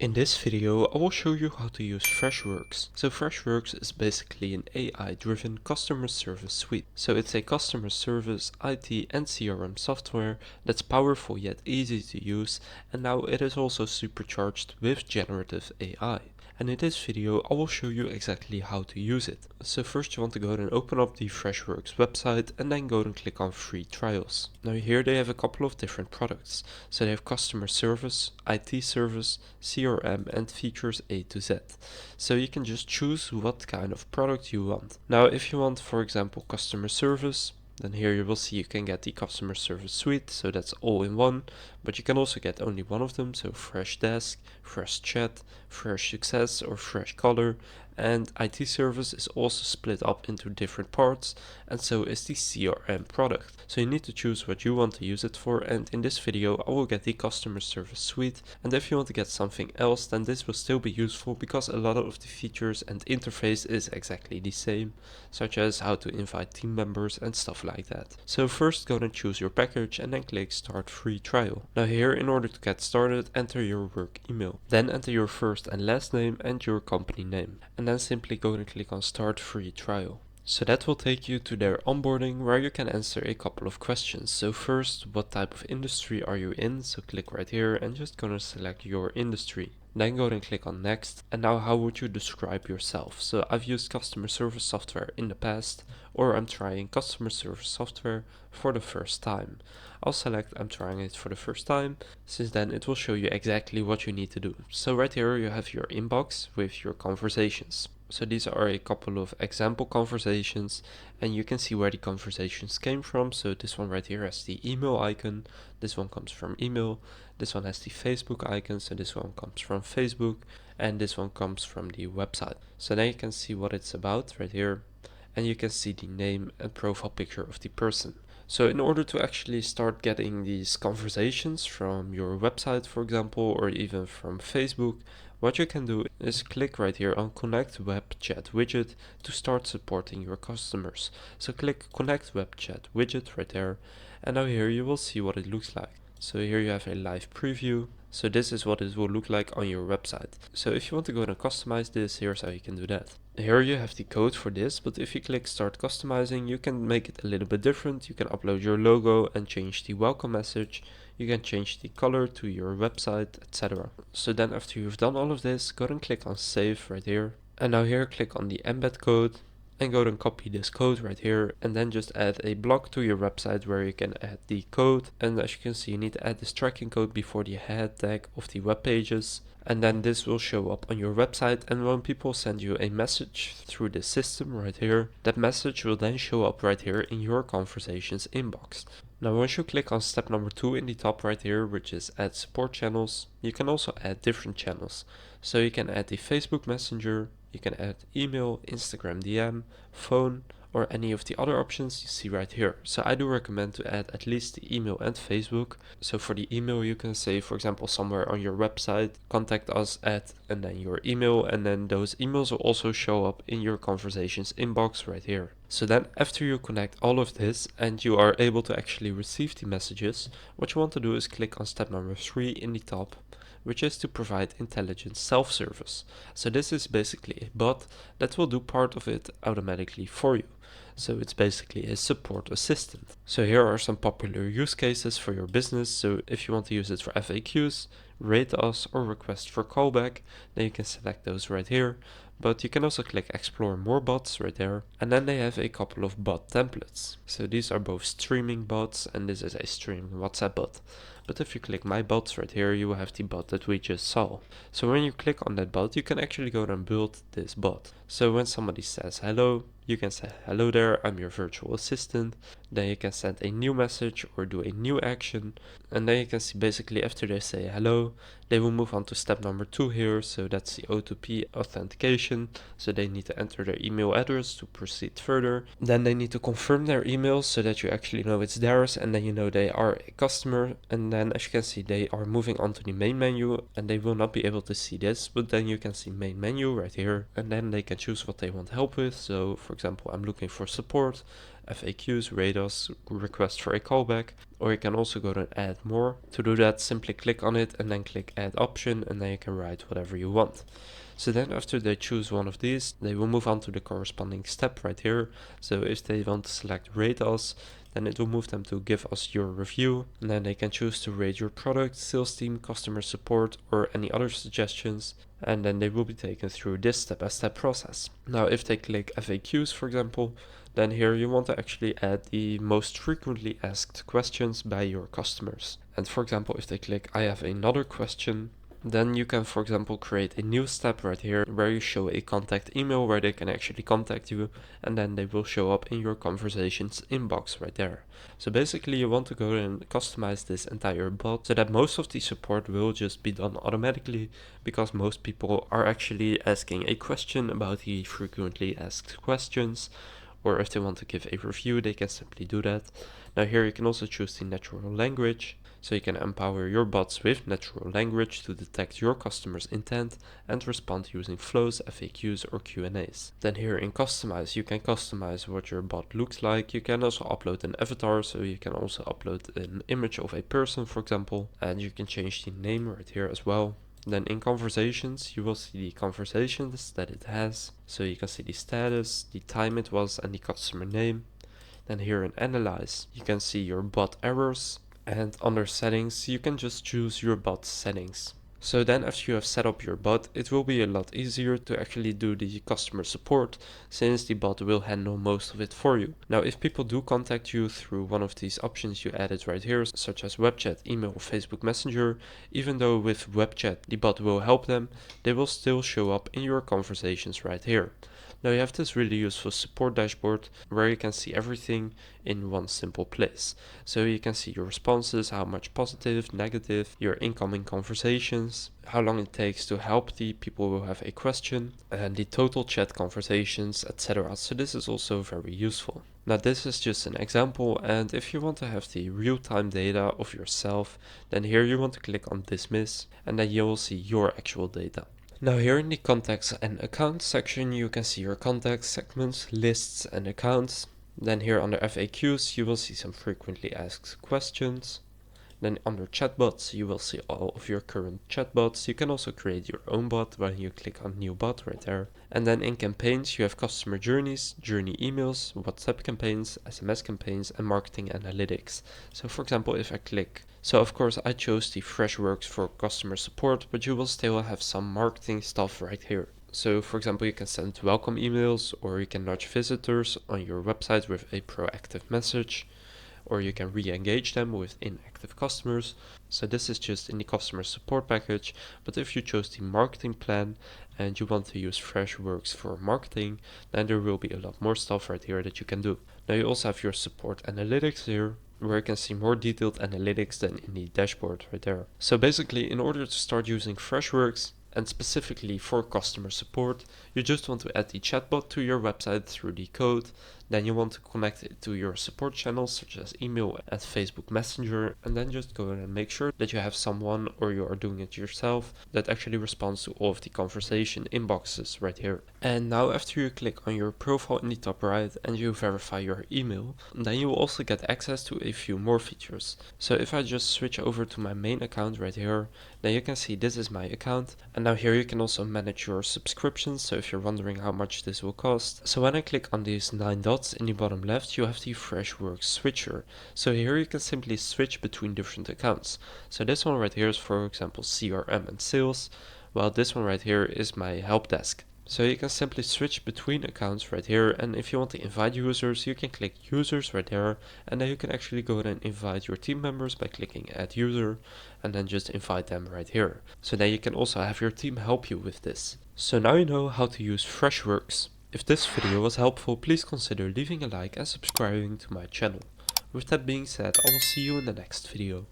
In this video, I will show you how to use Freshworks. So Freshworks is basically an AI-driven customer service suite. So it's a customer service, IT and CRM software that's powerful yet easy to use, and now it is also supercharged with generative AI. And in this video, I will show you exactly how to use it. So first you want to go ahead and open up the Freshworks website and then go ahead and click on free trials. Now here they have a couple of different products. So they have customer service, IT service, CRM and features A to Z. So you can just choose what kind of product you want. Now if you want, for example, customer service, then here you will see you can get the customer service suite, so that's all in one, but you can also get only one of them, so Fresh Desk, Freshchat, Fresh Success or Fresh Color, and IT service is also split up into different parts, and so is the CRM product. So you need to choose what you want to use it for, and in this video I will get the customer service suite, and if you want to get something else, then this will still be useful because a lot of the features and interface is exactly the same, such as how to invite team members and stuff like that. So first go and choose your package and then click start free trial. Now here, in order to get started, enter your work email. Then enter your first and last name and your company name. And then simply go and click on start free trial. So that will take you to their onboarding where you can answer a couple of questions. So first, what type of industry are you in? So click right here and just gonna select your industry. Then go and click on next. And now how would you describe yourself? So I've used customer service software in the past, or I'm trying customer service software for the first time. I'll select I'm trying it for the first time, since then it will show you exactly what you need to do. So right here you have your inbox with your conversations. So these are a couple of example conversations and you can see where the conversations came from. So this one right here has the email icon, this one comes from email, this one has the Facebook icon, so this one comes from Facebook, and this one comes from the website. So then you can see what it's about right here, and you can see the name and profile picture of the person. So in order to actually start getting these conversations from your website, for example, or even from Facebook, what you can do is click right here on Connect Web Chat widget to start supporting your customers. So click Connect Web Chat widget right there, and now here you will see what it looks like. So here you have a live preview. So this is what it will look like on your website. So if you want to go and customize this, here's how you can do that. Here you have the code for this, but if you click start customizing, you can make it a little bit different. You can upload your logo and change the welcome message. You can change the color to your website, etc. So then after you've done all of this, go and click on save right here. And now here click on the embed code and go and copy this code right here, and then just add a block to your website where you can add the code. And as you can see, you need to add this tracking code before the head tag of the web pages, and then this will show up on your website. And when people send you a message through the system right here, that message will then show up right here in your conversations inbox. Now once you click on step number 2 in the top right here, which is add support channels, you can also add different channels. So you can add the Facebook Messenger, you can add email, Instagram DM, phone, or any of the other options you see right here. So I do recommend to add at least the email and Facebook. So for the email you can say, for example, somewhere on your website, contact us at, and then your email, and then those emails will also show up in your conversations inbox right here. So then after you connect all of this and you are able to actually receive the messages, what you want to do is click on step number 3 in the top, which is to provide intelligent self-service. So this is basically a bot that will do part of it automatically for you. So it's basically a support assistant. So here are some popular use cases for your business. So if you want to use it for FAQs, rate us, or request for callback, then you can select those right here. But you can also click explore more bots right there. And then they have a couple of bot templates. So these are both streaming bots, and this is a streaming WhatsApp bot. But if you click my bots right here, you will have the bot that we just saw. So when you click on that bot, you can actually go and build this bot. So when somebody says hello, you can say hello there, I'm your virtual assistant. Then you can send a new message or do a new action. And then you can see basically after they say hello, they will move on to step number 2 here. So that's the O2P authentication. So they need to enter their email address to proceed further. Then they need to confirm their email so that you actually know it's theirs, and then you know they are a customer. And then as you can see, they are moving on to the main menu, and they will not be able to see this, but then you can see main menu right here, and then they can choose what they want help with. So for example, I'm looking for support, FAQs, radars, request for a callback, or you can also go to add more. To do that, simply click on it and then click add option, and then you can write whatever you want. So then after they choose one of these, they will move on to the corresponding step right here. So if they want to select rate us, then it will move them to give us your review, and then they can choose to rate your product, sales team, customer support, or any other suggestions, and then they will be taken through this step-by-step process. Now if they click FAQs, for example, then here you want to actually add the most frequently asked questions by your customers. And for example, if they click I have another question, then you can, for example, create a new step right here where you show a contact email where they can actually contact you, and then they will show up in your conversations inbox right there. So basically you want to go and customize this entire bot so that most of the support will just be done automatically, because most people are actually asking a question about the frequently asked questions, or if they want to give a review, they can simply do that. Now here you can also choose the natural language, so you can empower your bots with natural language to detect your customer's intent and respond using flows, FAQs, or Q&As. Then here in customize, you can customize what your bot looks like. You can also upload an avatar, so you can also upload an image of a person, for example, and you can change the name right here as well. Then in conversations, you will see the conversations that it has. So you can see the status, the time it was, and the customer name. Then here in analyze, you can see your bot errors. And under settings, you can just choose your bot settings. So then after you have set up your bot, it will be a lot easier to actually do the customer support, since the bot will handle most of it for you. Now if people do contact you through one of these options you added right here, such as web chat, email, or Facebook Messenger, even though with web chat the bot will help them, they will still show up in your conversations right here. Now you have this really useful support dashboard where you can see everything in one simple place. So you can see your responses, how much positive, negative, your incoming conversations, how long it takes to help the people who have a question, and the total chat conversations, etc. So this is also very useful. Now this is just an example, and if you want to have the real-time data of yourself, then here you want to click on dismiss, and then you will see your actual data. Now here in the contacts and accounts section, you can see your contacts, segments, lists, and accounts. Then here under FAQs, you will see some frequently asked questions. Then under chatbots, you will see all of your current chatbots. You can also create your own bot when you click on new bot right there. And then in campaigns, you have customer journeys, journey emails, WhatsApp campaigns, SMS campaigns, and marketing analytics. So for example, if I click, so of course I chose the Freshworks for customer support, but you will still have some marketing stuff right here. So for example, you can send welcome emails, or you can nudge visitors on your website with a proactive message, or you can re-engage them with inactive customers. So this is just in the customer support package, but if you chose the marketing plan and you want to use Freshworks for marketing, then there will be a lot more stuff right here that you can do. Now you also have your support analytics here, where you can see more detailed analytics than in the dashboard right there. So basically, in order to start using Freshworks, and specifically for customer support, you just want to add the chatbot to your website through the code. Then you want to connect it to your support channels such as email and Facebook Messenger, and then just go and make sure that you have someone, or you are doing it yourself, that actually responds to all of the conversation inboxes right here. And now after you click on your profile in the top right and you verify your email, then you will also get access to a few more features. So if I just switch over to my main account right here, then you can see this is my account. And now here you can also manage your subscriptions, so if you're wondering how much this will cost. So when I click on these 9 dots in the bottom left, you have the Freshworks switcher. So here you can simply switch between different accounts. So this one right here is, for example, CRM and sales, while this one right here is my help desk. So you can simply switch between accounts right here, and if you want to invite users, you can click users right there, and then you can actually go ahead and invite your team members by clicking add user, and then just invite them right here. So then you can also have your team help you with this. So now you know how to use Freshworks. If this video was helpful, please consider leaving a like and subscribing to my channel. With that being said, I will see you in the next video.